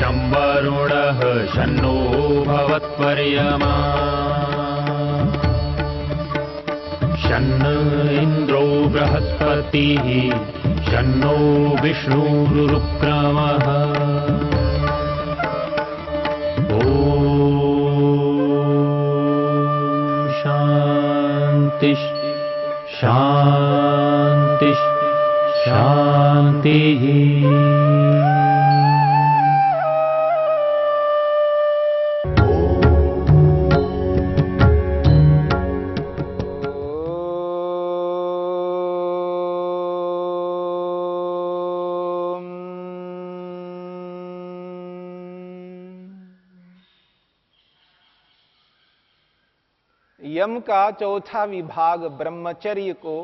शं वरुणः शन्नो भवत्पर्यमा शन्न इन्द्रो बृहस्पतिः शन्नो विष्णुरुक्रमः ॐ शान्ति शान्ति शान्तिः। यम का चौथा विभाग ब्रह्मचर्य को,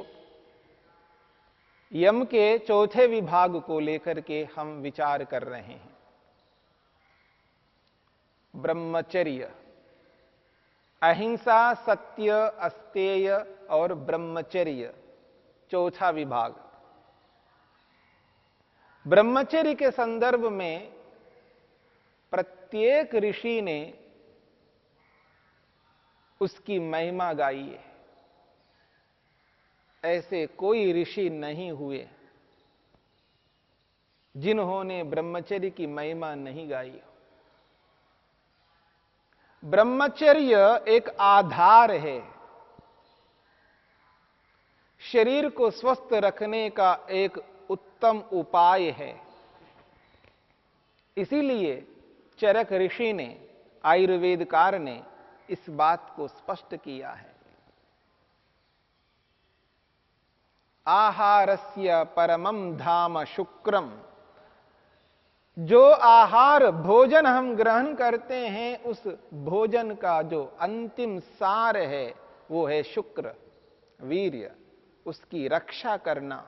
यम के चौथे विभाग को लेकर के हम विचार कर रहे हैं। ब्रह्मचर्य, अहिंसा, सत्य, अस्तेय और ब्रह्मचर्य, चौथा विभाग। ब्रह्मचर्य के संदर्भ में प्रत्येक ऋषि ने उसकी महिमा गाई है। ऐसे कोई ऋषि नहीं हुए जिन्होंने ब्रह्मचर्य की महिमा नहीं गाई। ब्रह्मचर्य एक आधार है, शरीर को स्वस्थ रखने का एक उत्तम उपाय है। इसीलिए चरक ऋषि ने, आयुर्वेदकार ने इस बात को स्पष्ट किया है। आहारस्य परमं धाम शुक्रम, जो आहार भोजन हम ग्रहण करते हैं उस भोजन का जो अंतिम सार है वो है शुक्र, वीर्य। उसकी रक्षा करना,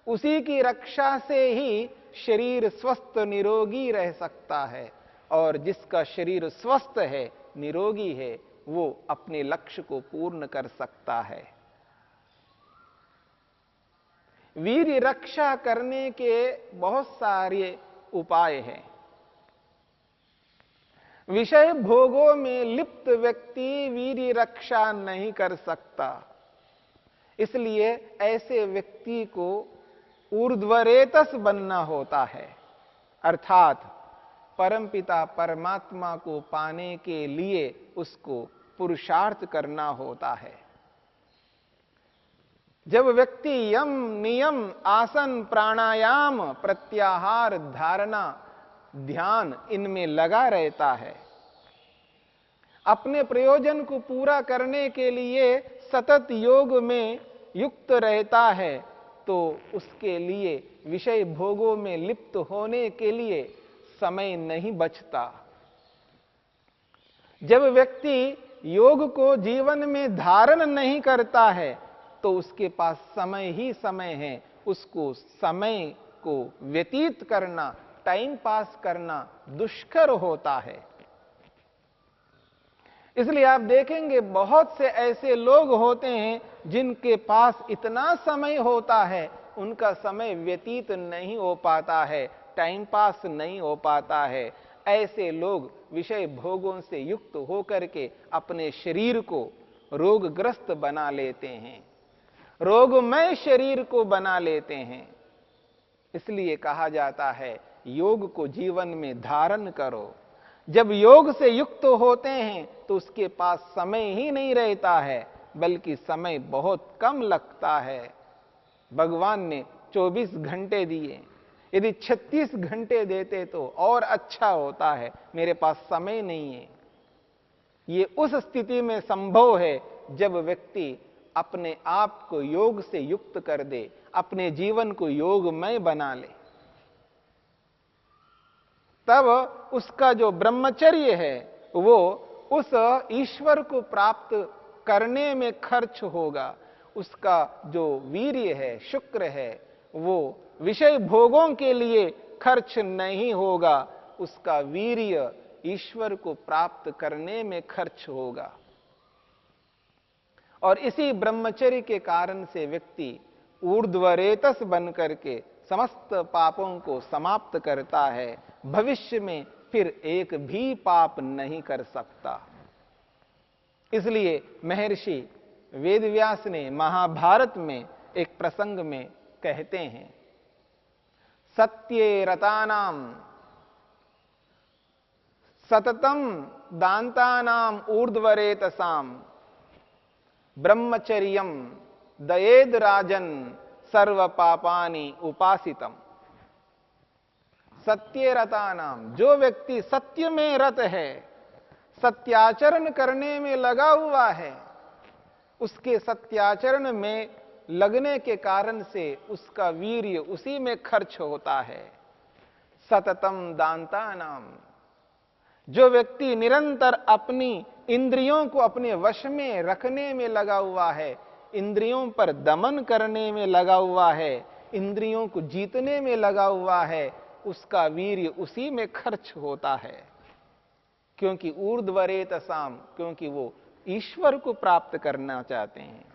उसी की रक्षा से ही शरीर स्वस्थ निरोगी रह सकता है। और जिसका शरीर स्वस्थ है, निरोगी है, वो अपने लक्ष्य को पूर्ण कर सकता है। वीर्य रक्षा करने के बहुत सारे उपाय हैं। विषय भोगों में लिप्त व्यक्ति वीर्य रक्षा नहीं कर सकता। इसलिए ऐसे व्यक्ति को ऊर्ध्वरेतस बनना होता है, अर्थात परमपिता परमात्मा को पाने के लिए उसको पुरुषार्थ करना होता है। जब व्यक्ति यम, नियम, आसन, प्राणायाम, प्रत्याहार, धारणा, ध्यान इनमें लगा रहता है, अपने प्रयोजन को पूरा करने के लिए सतत योग में युक्त रहता है, तो उसके लिए विषय भोगों में लिप्त होने के लिए समय नहीं बचता। जब व्यक्ति योग को जीवन में धारण नहीं करता है तो उसके पास समय ही समय है। उसको समय को व्यतीत करना, टाइम पास करना दुष्कर होता है। इसलिए आप देखेंगे बहुत से ऐसे लोग होते हैं जिनके पास इतना समय होता है, उनका समय व्यतीत नहीं हो पाता है, टाइम पास नहीं हो पाता है। ऐसे लोग विषय भोगों से युक्त होकर के अपने शरीर को रोगग्रस्त बना लेते हैं, रोगमय शरीर को बना लेते हैं। इसलिए कहा जाता है योग को जीवन में धारण करो। जब योग से युक्त होते हैं तो उसके पास समय ही नहीं रहता है, बल्कि समय बहुत कम लगता है। भगवान ने 24 घंटे दिए, यदि 36 घंटे देते तो और अच्छा होता है। मेरे पास समय नहीं है। ये उस स्थिति में संभव है जब व्यक्ति अपने आप को योग से युक्त कर दे, अपने जीवन को योगमय बना ले। तब उसका जो ब्रह्मचर्य है वो उस ईश्वर को प्राप्त करने में खर्च होगा। उसका जो वीर्य है, शुक्र है, वो विषय भोगों के लिए खर्च नहीं होगा। उसका वीर्य ईश्वर को प्राप्त करने में खर्च होगा। और इसी ब्रह्मचर्य के कारण से व्यक्ति ऊर्ध्वरेतस बन करके समस्त पापों को समाप्त करता है, भविष्य में फिर एक भी पाप नहीं कर सकता। इसलिए महर्षि वेदव्यास ने महाभारत में एक प्रसंग में कहते हैं, सत्ये रतानाम सततम दान्तानाम ऊर्ध्वरेतसाम ब्रह्मचर्यम दयेद राजन सर्व पापानि उपासितम। सत्य रता नाम, जो व्यक्ति सत्य में रत है, सत्याचरण करने में लगा हुआ है, उसके सत्याचरण में लगने के कारण से उसका वीर्य उसी में खर्च होता है। सततम दान्ता नाम, जो व्यक्ति निरंतर अपनी इंद्रियों को अपने वश में रखने में लगा हुआ है, इंद्रियों पर दमन करने में लगा हुआ है, इंद्रियों को जीतने में लगा हुआ है, उसका वीर्य उसी में खर्च होता है। क्योंकि ऊर्ध्वरेतसाम, क्योंकि वो ईश्वर को प्राप्त करना चाहते हैं,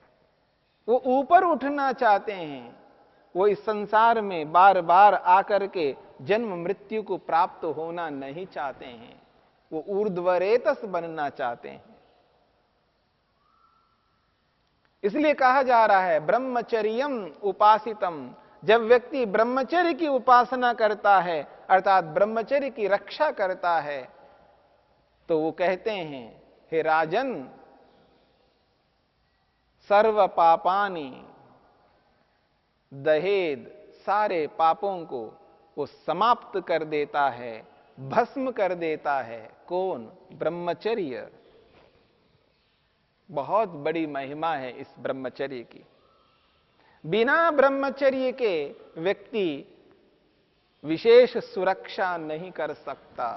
वो ऊपर उठना चाहते हैं, वो इस संसार में बार बार आकर के जन्म मृत्यु को प्राप्त होना नहीं चाहते हैं, वो ऊर्ध्वरेतस बनना चाहते हैं। इसलिए कहा जा रहा है ब्रह्मचर्यम उपासितम। जब व्यक्ति ब्रह्मचर्य की उपासना करता है, अर्थात ब्रह्मचर्य की रक्षा करता है, तो वो कहते हैं, हे राजन, सर्व पापानि दहेद, सारे पापों को वो समाप्त कर देता है, भस्म कर देता है। कौन? ब्रह्मचर्य। बहुत बड़ी महिमा है इस ब्रह्मचर्य की। बिना ब्रह्मचर्य के व्यक्ति विशेष सुरक्षा नहीं कर सकता।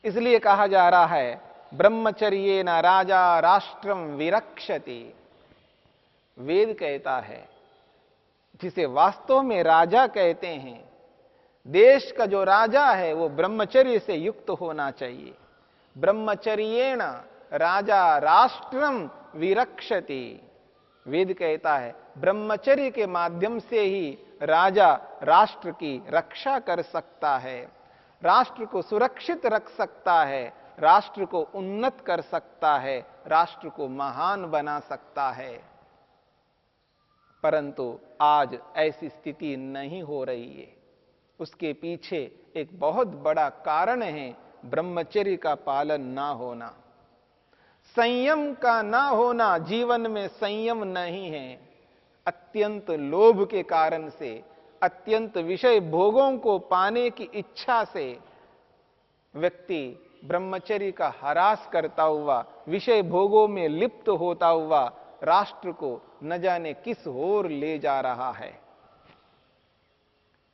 इसलिए कहा जा रहा है, ब्रह्मचर्येन राजा राष्ट्रम विरक्षति। वेद कहता है, जिसे वास्तव में राजा कहते हैं, देश का जो राजा है वो ब्रह्मचर्य से युक्त होना चाहिए। ब्रह्मचर्येण राजा राष्ट्रम विरक्षति। वेद कहता है, ब्रह्मचर्य के माध्यम से ही राजा राष्ट्र की रक्षा कर सकता है, राष्ट्र को सुरक्षित रख सकता है, राष्ट्र को उन्नत कर सकता है, राष्ट्र को महान बना सकता है। परंतु आज ऐसी स्थिति नहीं हो रही है। उसके पीछे एक बहुत बड़ा कारण है ब्रह्मचर्य का पालन ना होना, संयम का ना होना। जीवन में संयम नहीं है। अत्यंत लोभ के कारण से, अत्यंत विषय भोगों को पाने की इच्छा से व्यक्ति ब्रह्मचर्य का ह्रास करता हुआ, विषय भोगों में लिप्त होता हुआ राष्ट्र को न जाने किस ओर ले जा रहा है।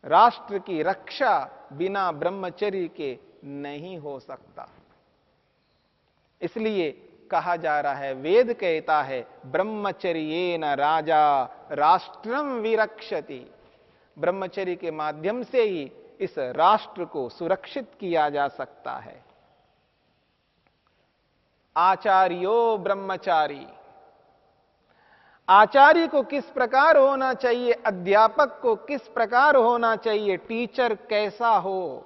राष्ट्र की रक्षा बिना ब्रह्मचर्य के नहीं हो सकता। इसलिए कहा जा रहा है, वेद कहता है, ब्रह्मचर्येन राजा राष्ट्रम विरक्षति। ब्रह्मचर्य के माध्यम से ही इस राष्ट्र को सुरक्षित किया जा सकता है। आचार्यो ब्रह्मचारी। आचार्य को किस प्रकार होना चाहिए, अध्यापक को किस प्रकार होना चाहिए, टीचर कैसा हो,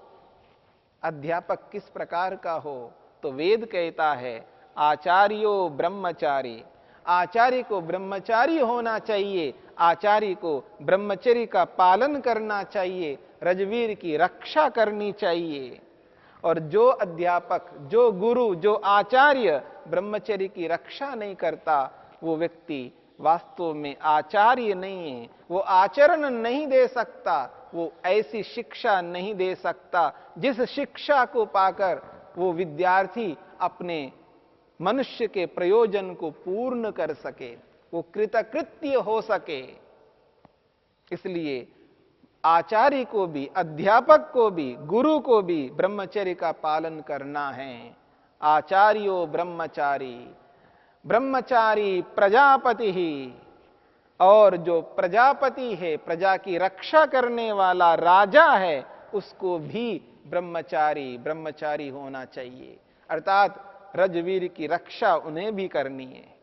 अध्यापक किस प्रकार का हो, तो वेद कहता है, आचार्यो ब्रह्मचारी। आचार्य को ब्रह्मचारी होना चाहिए, आचार्य को ब्रह्मचर्य का पालन करना चाहिए, रजवीर की रक्षा करनी चाहिए। और जो अध्यापक, जो गुरु, जो आचार्य ब्रह्मचर्य की रक्षा नहीं करता, वो व्यक्ति वास्तव में आचार्य नहीं है। वो आचरण नहीं दे सकता, वो ऐसी शिक्षा नहीं दे सकता जिस शिक्षा को पाकर वो विद्यार्थी अपने मनुष्य के प्रयोजन को पूर्ण कर सके, वो कृतकृत्य हो सके। इसलिए आचार्य को भी, अध्यापक को भी, गुरु को भी ब्रह्मचर्य का पालन करना है। आचार्यो ब्रह्मचारी। ब्रह्मचारी प्रजापति ही, और जो प्रजापति है, प्रजा की रक्षा करने वाला राजा है, उसको भी ब्रह्मचारी होना चाहिए। अर्थात रजवीर की रक्षा उन्हें भी करनी है।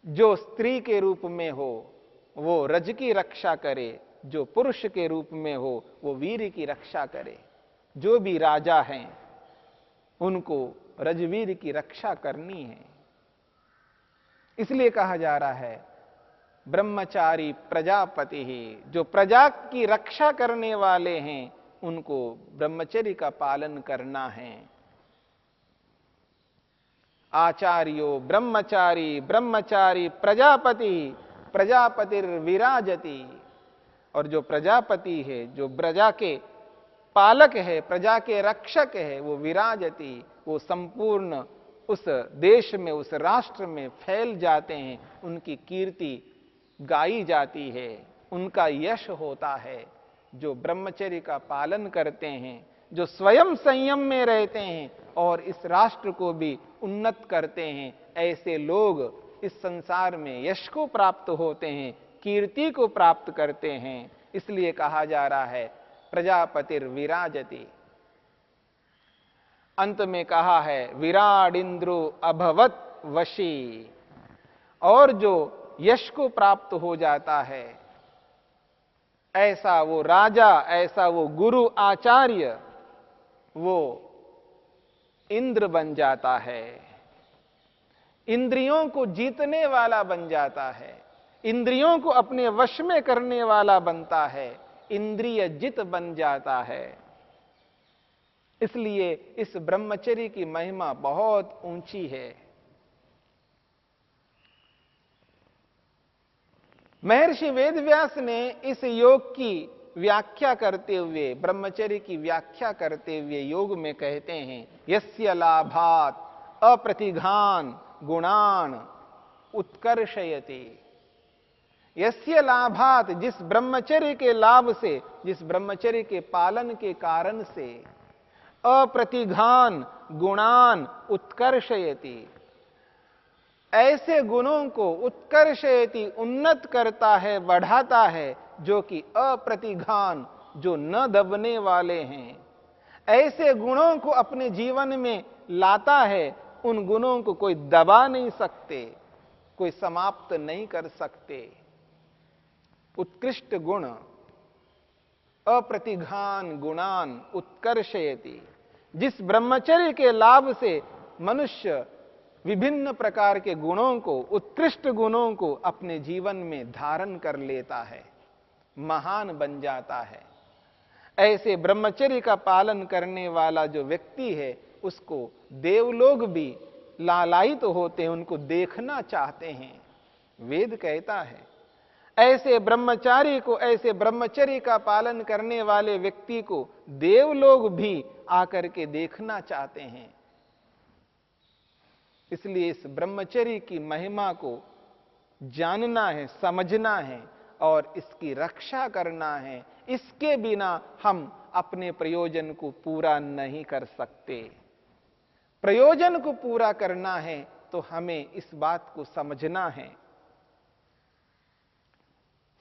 जो स्त्री के रूप में हो, वो रज की रक्षा करे, जो पुरुष के रूप में हो वो वीर की रक्षा करे। जो भी राजा हैं उनको रजवीर की रक्षा करनी है। इसलिए कहा जा रहा है ब्रह्मचारी प्रजापति ही, जो प्रजा की रक्षा करने वाले हैं उनको ब्रह्मचर्य का पालन करना है। आचार्यो ब्रह्मचारी, ब्रह्मचारी प्रजापति, प्रजापतिर विराजति। और जो प्रजापति है, जो प्रजा के पालक है, प्रजा के रक्षक है, वो विराजति, वो संपूर्ण उस देश में, उस राष्ट्र में फैल जाते हैं, उनकी कीर्ति गाई जाती है, उनका यश होता है। जो ब्रह्मचर्य का पालन करते हैं, जो स्वयं संयम में रहते हैं और इस राष्ट्र को भी उन्नत करते हैं, ऐसे लोग इस संसार में यश को प्राप्त होते हैं, कीर्ति को प्राप्त करते हैं। इसलिए कहा जा रहा है प्रजापतिर विराजति। अंत में कहा है विराड इंद्रो अभवत वशी। और जो यश को प्राप्त हो जाता है, ऐसा वो राजा, ऐसा वो गुरु आचार्य, वो इंद्र बन जाता है, इंद्रियों को जीतने वाला बन जाता है, इंद्रियों को अपने वश में करने वाला बनता है, इंद्रिय जित बन जाता है। इसलिए इस ब्रह्मचर्य की महिमा बहुत ऊंची है। महर्षि वेदव्यास ने इस योग की व्याख्या करते हुए, ब्रह्मचर्य की व्याख्या करते हुए योग में कहते हैं यस्य लाभात अप्रतिघान गुणान उत्कर्षयति। यस्य लाभात, जिस ब्रह्मचर्य के लाभ से, जिस ब्रह्मचर्य के पालन के कारण से, अप्रतिघान गुणान उत्कर्षयति, ऐसे गुणों को उत्कर्षयति उन्नत करता है, बढ़ाता है, जो कि अप्रतिघान, जो न दबने वाले हैं। ऐसे गुणों को अपने जीवन में लाता है, उन गुणों को कोई दबा नहीं सकते, कोई समाप्त नहीं कर सकते। उत्कृष्ट गुण, अप्रतिघान गुणान उत्कर्षयति। जिस ब्रह्मचर्य के लाभ से मनुष्य विभिन्न प्रकार के गुणों को, उत्कृष्ट गुणों को अपने जीवन में धारण कर लेता है, महान बन जाता है। ऐसे ब्रह्मचर्य का पालन करने वाला जो व्यक्ति है, उसको देवलोग भी लालायित होते हैं, उनको देखना चाहते हैं। वेद कहता है ऐसे ब्रह्मचारी को, ऐसे ब्रह्मचर्य का पालन करने वाले व्यक्ति को देवलोग भी आकर के देखना चाहते हैं। इसलिए इस ब्रह्मचर्य की महिमा को जानना है, समझना है और इसकी रक्षा करना है। इसके बिना हम अपने प्रयोजन को पूरा नहीं कर सकते। प्रयोजन को पूरा करना है तो हमें इस बात को समझना है।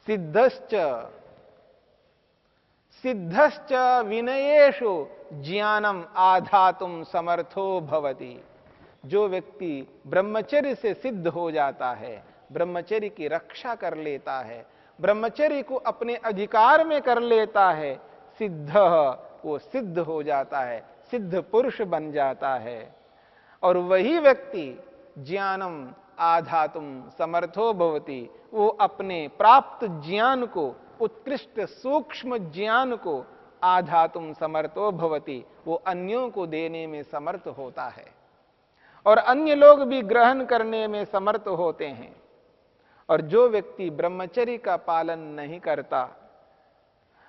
सिद्धश्च सिद्धश्च विनयेषु ज्ञानम आधातुम समर्थो भवति। जो व्यक्ति ब्रह्मचर्य से सिद्ध हो जाता है, ब्रह्मचर्य की रक्षा कर लेता है, ब्रह्मचर्य को अपने अधिकार में कर लेता है, सिद्ध, वो सिद्ध हो जाता है, सिद्ध पुरुष बन जाता है। और वही व्यक्ति ज्ञानम आधातुम समर्थो भवति, वो अपने प्राप्त ज्ञान को, उत्कृष्ट सूक्ष्म ज्ञान को आधातुम समर्थो भवति, वो अन्यों को देने में समर्थ होता है और अन्य लोग भी ग्रहण करने में समर्थ होते हैं। और जो व्यक्ति ब्रह्मचर्य का पालन नहीं करता,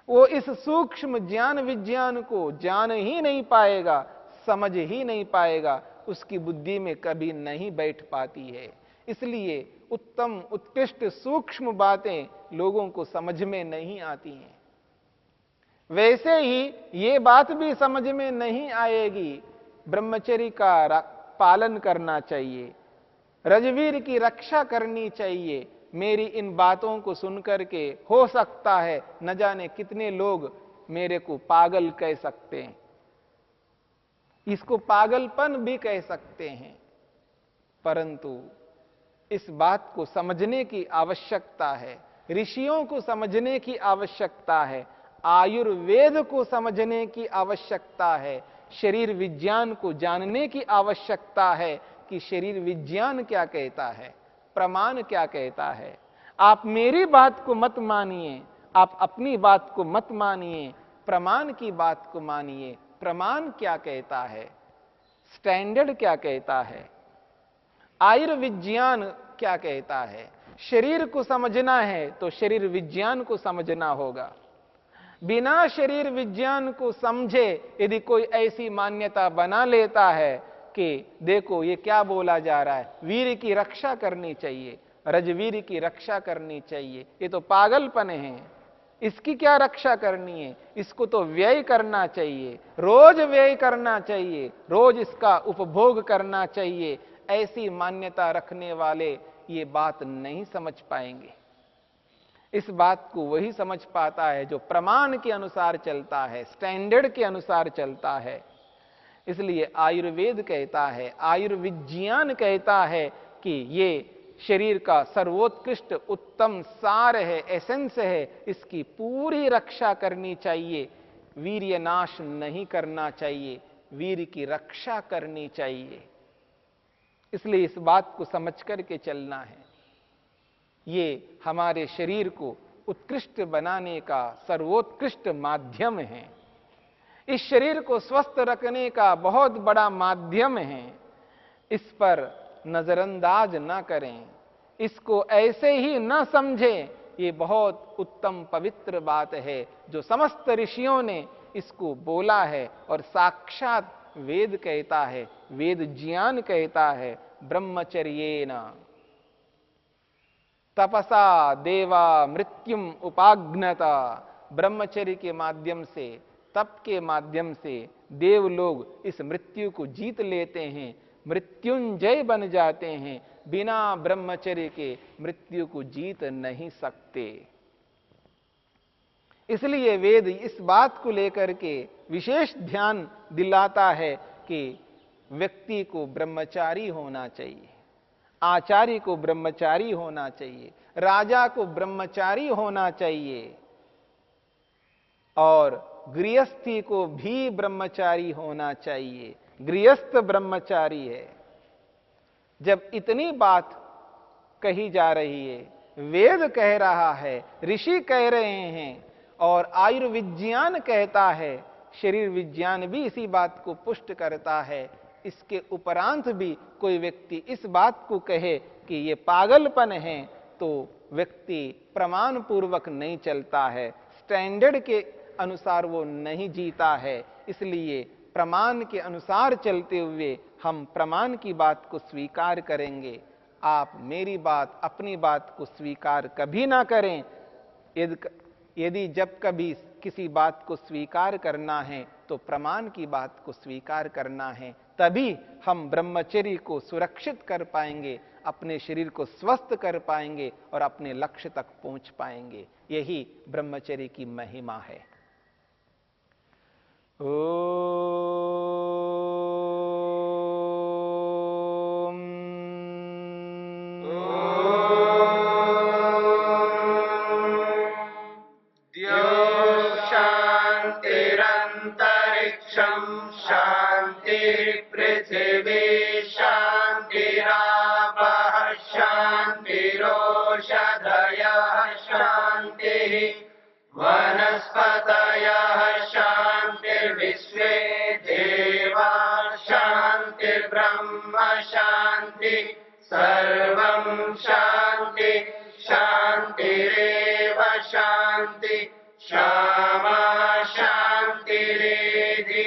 वो इस सूक्ष्म ज्ञान विज्ञान को जान ही नहीं पाएगा, समझ ही नहीं पाएगा, उसकी बुद्धि में कभी नहीं बैठ पाती है। इसलिए उत्तम उत्कृष्ट सूक्ष्म बातें लोगों को समझ में नहीं आती हैं। वैसे ही ये बात भी समझ में नहीं आएगी, ब्रह्मचर्य का पालन करना चाहिए, रजवीर की रक्षा करनी चाहिए। मेरी इन बातों को सुनकर के हो सकता है न जाने कितने लोग मेरे को पागल कह सकते हैं, इसको पागलपन भी कह सकते हैं, परंतु इस बात को समझने की आवश्यकता है। ऋषियों को समझने की आवश्यकता है, आयुर्वेद को समझने की आवश्यकता है, शरीर विज्ञान को जानने की आवश्यकता है कि शरीर विज्ञान क्या कहता है, प्रमाण क्या कहता है। आप मेरी बात को मत मानिए, आप अपनी बात को मत मानिए, प्रमाण की बात को मानिए। प्रमाण क्या कहता है, स्टैंडर्ड क्या कहता है, आयुर्विज्ञान क्या कहता है। शरीर को समझना है तो शरीर विज्ञान को समझना होगा। बिना शरीर विज्ञान को समझे यदि कोई ऐसी मान्यता बना लेता है कि देखो ये क्या बोला जा रहा है, वीर की रक्षा करनी चाहिए, रजवीर की रक्षा करनी चाहिए, ये तो पागलपन है। इसकी क्या रक्षा करनी है, इसको तो व्यय करना चाहिए, रोज व्यय करना चाहिए, रोज इसका उपभोग करना चाहिए। ऐसी मान्यता रखने वाले ये बात नहीं समझ पाएंगे। इस बात को वही समझ पाता है जो प्रमाण के अनुसार चलता है, स्टैंडर्ड के अनुसार चलता है। इसलिए आयुर्वेद कहता है, आयुर्विज्ञान कहता है कि ये शरीर का सर्वोत्कृष्ट उत्तम सार है, एसेंस है, इसकी पूरी रक्षा करनी चाहिए। वीर्य नाश नहीं करना चाहिए, वीर की रक्षा करनी चाहिए। इसलिए इस बात को समझ करके चलना है। ये हमारे शरीर को उत्कृष्ट बनाने का सर्वोत्कृष्ट माध्यम है, इस शरीर को स्वस्थ रखने का बहुत बड़ा माध्यम है। इस पर नजरअंदाज ना करें, इसको ऐसे ही ना समझें। ये बहुत उत्तम पवित्र बात है जो समस्त ऋषियों ने इसको बोला है और साक्षात वेद कहता है, वेद ज्ञान कहता है। ब्रह्मचर्येण तपसा देवा मृत्युम उपाग्नता। ब्रह्मचर्य के माध्यम से, तप के माध्यम से देव लोग इस मृत्यु को जीत लेते हैं, मृत्युंजय बन जाते हैं। बिना ब्रह्मचर्य के मृत्यु को जीत नहीं सकते। इसलिए वेद इस बात को लेकर के विशेष ध्यान दिलाता है कि व्यक्ति को ब्रह्मचारी होना चाहिए, आचार्य को ब्रह्मचारी होना चाहिए, राजा को ब्रह्मचारी होना चाहिए और गृहस्थी को भी ब्रह्मचारी होना चाहिए। गृहस्थ ब्रह्मचारी है। जब इतनी बात कही जा रही है, वेद कह रहा है, ऋषि कह रहे हैं और आयुर्विज्ञान कहता है, शरीर विज्ञान भी इसी बात को पुष्ट करता है, इसके उपरांत भी कोई व्यक्ति इस बात को कहे कि ये पागलपन है, तो व्यक्ति प्रमाण पूर्वक नहीं चलता है, स्टैंडर्ड के अनुसार वो नहीं जीता है। इसलिए प्रमाण के अनुसार चलते हुए हम प्रमाण की बात को स्वीकार करेंगे। आप मेरी बात, अपनी बात को स्वीकार कभी ना करें। यदि जब कभी किसी बात को स्वीकार करना है तो प्रमाण की बात को स्वीकार करना है, तभी हम ब्रह्मचर्य को सुरक्षित कर पाएंगे, अपने शरीर को स्वस्थ कर पाएंगे और अपने लक्ष्य तक पहुंच पाएंगे। यही ब्रह्मचर्य की महिमा है। शांतिरंतरिक्षं शांति पृथिवी शांतिरापः शांतिरोषधयः शांतिः वनस्पतयः शांतिर्विश्वे देवा शांतिर्ब्रह्म शांति सर्वं शांति शांतिरेव शांति क्षमा शांतिरेधि